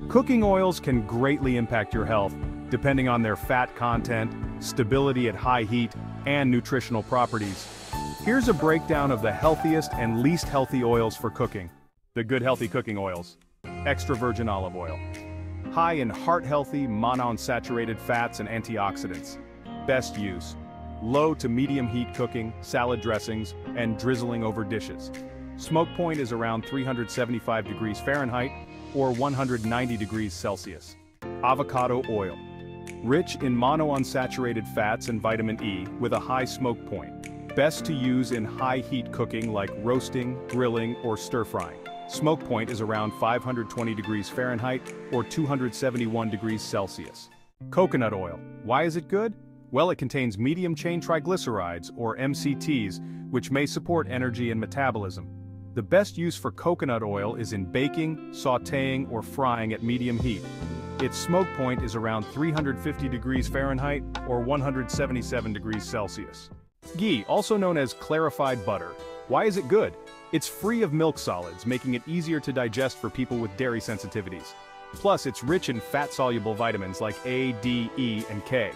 Cooking oils can greatly impact your health, depending on their fat content, stability at high heat, and nutritional properties. Here's a breakdown of the healthiest and least healthy oils for cooking. The good healthy cooking oils. Extra virgin olive oil. High in heart-healthy monounsaturated fats and antioxidants. Best use. Low to medium heat cooking, salad dressings, and drizzling over dishes. Smoke point is around 375 degrees Fahrenheit or 190 degrees Celsius. Avocado oil. Rich in monounsaturated fats and vitamin E with a high smoke point. Best to use in high heat cooking like roasting, grilling, or stir-frying. Smoke point is around 520 degrees Fahrenheit or 271 degrees Celsius. Coconut oil. Why is it good? Well, it contains medium-chain triglycerides, or MCTs, which may support energy and metabolism. The best use for coconut oil is in baking, sautéing, or frying at medium heat. Its smoke point is around 350 degrees Fahrenheit or 177 degrees Celsius. Ghee, also known as clarified butter. Why is it good? It's free of milk solids, making it easier to digest for people with dairy sensitivities. Plus, it's rich in fat-soluble vitamins like A, D, E, and K.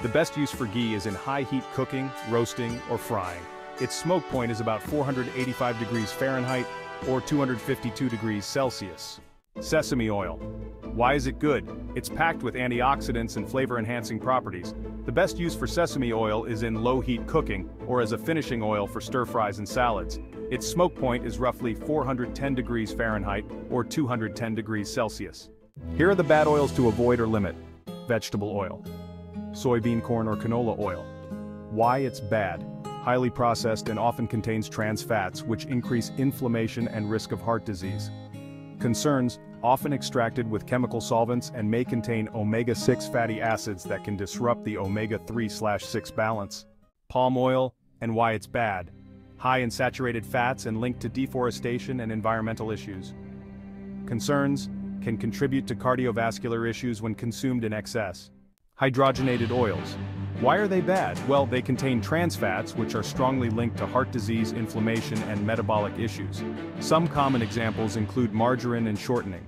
The best use for ghee is in high-heat cooking, roasting, or frying. Its smoke point is about 485 degrees Fahrenheit or 252 degrees Celsius. Sesame oil. Why is it good? It's packed with antioxidants and flavor-enhancing properties. The best use for sesame oil is in low-heat cooking or as a finishing oil for stir-fries and salads. Its smoke point is roughly 410 degrees Fahrenheit or 210 degrees Celsius. Here are the bad oils to avoid or limit. Vegetable oil. Soybean, corn, or canola oil. Why it's bad? Highly processed and often contains trans fats which increase inflammation and risk of heart disease. Concerns: often extracted with chemical solvents and may contain omega-6 fatty acids that can disrupt the omega-3/6 balance. Palm oil, and why it's bad. High in saturated fats and linked to deforestation and environmental issues. Concerns: can contribute to cardiovascular issues when consumed in excess. Hydrogenated oils. Why are they bad? Well, they contain trans fats which are strongly linked to heart disease, inflammation, and metabolic issues. Some common examples include margarine and shortening.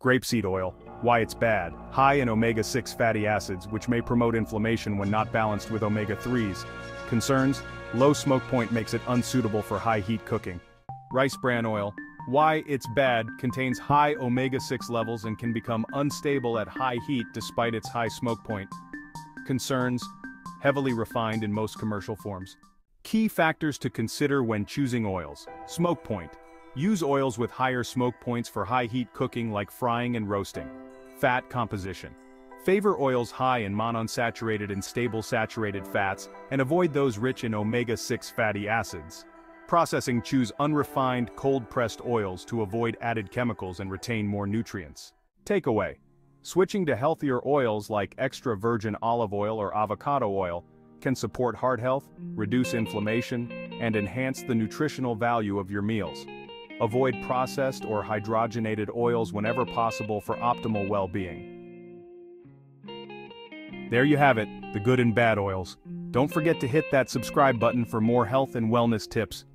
Grapeseed oil. Why it's bad. High in omega-6 fatty acids which may promote inflammation when not balanced with omega-3s. Concerns: low smoke point makes it unsuitable for high heat cooking. Rice bran oil. Why it's bad, contains high omega-6 levels and can become unstable at high heat despite its high smoke point. Concerns: heavily refined in most commercial forms. Key factors to consider when choosing oils. Smoke point. Use oils with higher smoke points for high heat cooking like frying and roasting. Fat composition. Favor oils high in monounsaturated and stable saturated fats and avoid those rich in omega-6 fatty acids. Processing: choose unrefined, cold-pressed oils to avoid added chemicals and retain more nutrients. Takeaway: switching to healthier oils like extra virgin olive oil or avocado oil can support heart health, reduce inflammation, and enhance the nutritional value of your meals. Avoid processed or hydrogenated oils whenever possible for optimal well-being. There you have it, the good and bad oils. Don't forget to hit that subscribe button for more health and wellness tips.